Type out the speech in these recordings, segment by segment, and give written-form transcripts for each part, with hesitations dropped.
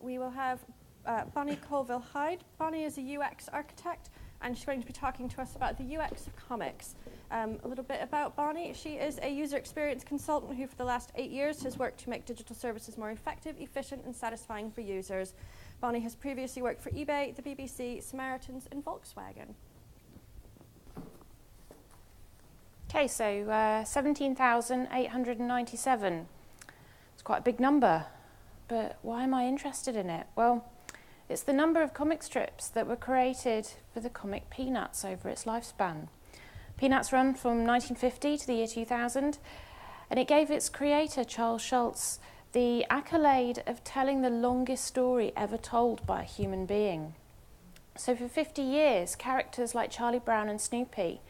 we will have Bonny Colville-Hyde. Bonny is a UX architect, and she's going to be talking to us about the UX of comics. A little bit about Bonny. She is a user experience consultant who for the last 8 years has worked to make digital services more effective, efficient and satisfying for users. Bonny has previously worked for eBay, the BBC, Samaritans and Volkswagen. Okay, so 17,897. It's quite a big number, but why am I interested in it? Well, it's the number of comic strips that were created for the comic Peanuts over its lifespan. Peanuts run from 1950 to the year 2000, and it gave its creator, Charles Schulz, the accolade of telling the longest story ever told by a human being. So for 50 years, characters like Charlie Brown and Snoopy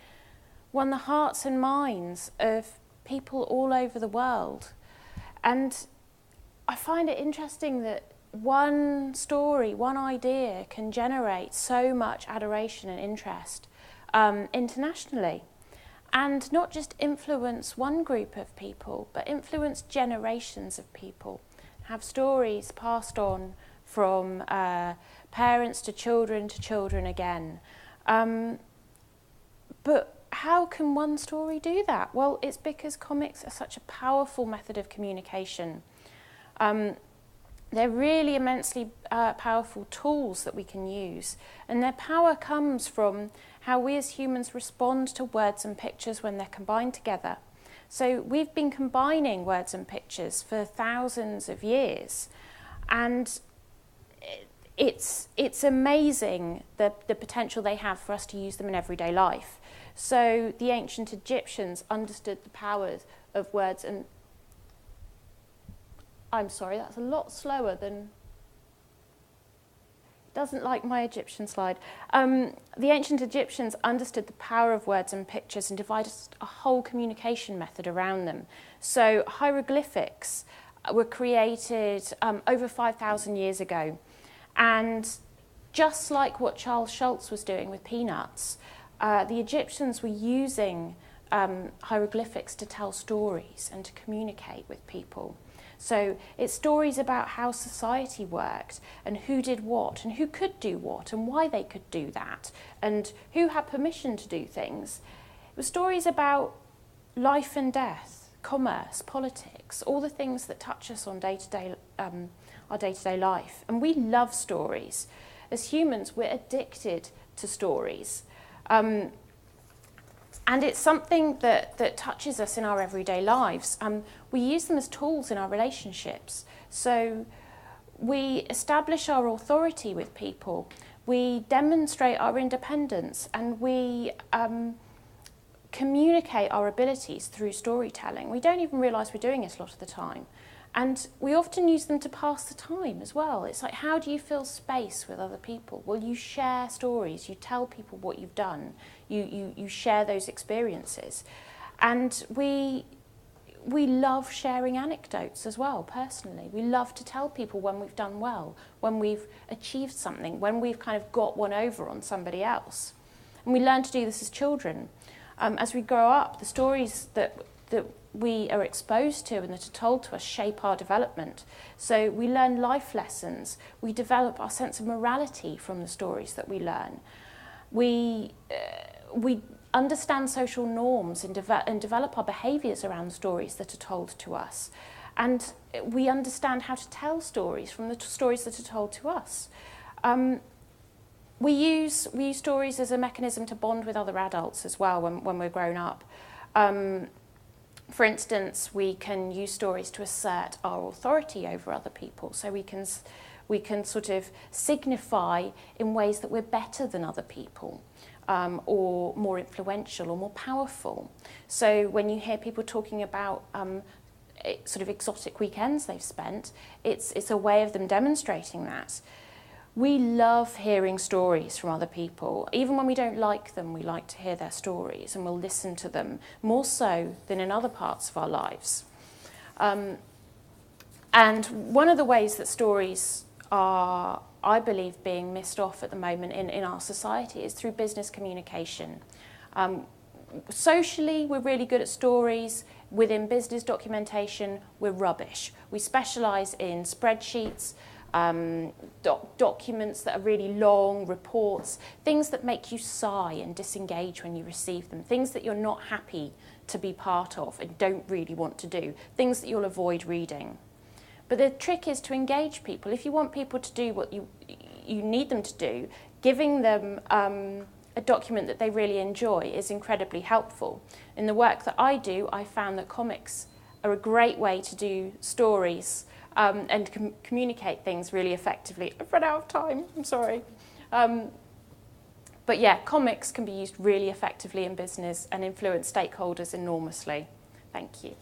won the hearts and minds of people all over the world. And I find it interesting that one story, one idea can generate so much adoration and interest internationally, and not just influence one group of people, but influence generations of people, have stories passed on from parents to children again. But how can one story do that? Well, it's because comics are such a powerful method of communication. They're really immensely powerful tools that we can use, and their power comes from how we as humans respond to words and pictures when they're combined together. So we've been combining words and pictures for thousands of years, and it's amazing the potential they have for us to use them in everyday life. So the ancient Egyptians understood the powers of words and... I'm sorry, that's a lot slower than... Doesn't like my Egyptian slide. The ancient Egyptians understood the power of words and pictures and devised a whole communication method around them. So hieroglyphics were created over 5,000 years ago. And just like what Charles Schulz was doing with Peanuts, the Egyptians were using hieroglyphics to tell stories and to communicate with people. So it's stories about how society worked and who did what and who could do what and why they could do that and who had permission to do things. It was stories about life and death, commerce, politics, all the things that touch us on our day-to-day life. And we love stories. As humans, we're addicted to stories. And it's something that touches us in our everyday lives. We use them as tools in our relationships. So we establish our authority with people, we demonstrate our independence, and we communicate our abilities through storytelling. We don't even realise we're doing it a lot of the time. And we often use them to pass the time as well. It's like, how do you fill space with other people? Well, you share stories, you tell people what you've done, you share those experiences. And we love sharing anecdotes as well, personally. We love to tell people when we've done well, when we've achieved something, when we've kind of got one over on somebody else. And we learn to do this as children. As we grow up, the stories that we are exposed to and that are told to us shape our development. So we learn life lessons. We develop our sense of morality from the stories that we learn. We understand social norms and develop our behaviours around stories that are told to us. And we understand how to tell stories from the stories that are told to us. We use stories as a mechanism to bond with other adults as well when we're grown up. For instance, we can use stories to assert our authority over other people. So we can sort of signify in ways that we're better than other people, or more influential or more powerful. So when you hear people talking about sort of exotic weekends they've spent, it's a way of them demonstrating that. We love hearing stories from other people. Even when we don't like them, we like to hear their stories and we'll listen to them, more so than in other parts of our lives. And one of the ways that stories are, I believe, being missed off at the moment in our society is through business communication. Socially, we're really good at stories. Within business documentation, we're rubbish. We specialise in spreadsheets, documents that are really long, reports, things that make you sigh and disengage when you receive them, things that you're not happy to be part of and don't really want to do, things that you'll avoid reading. But the trick is to engage people. If you want people to do what you need them to do, giving them a document that they really enjoy is incredibly helpful. In the work that I do, I found that comics are a great way to do stories and communicate things really effectively. I've run out of time, I'm sorry. But yeah, comics can be used really effectively in business and influence stakeholders enormously. Thank you.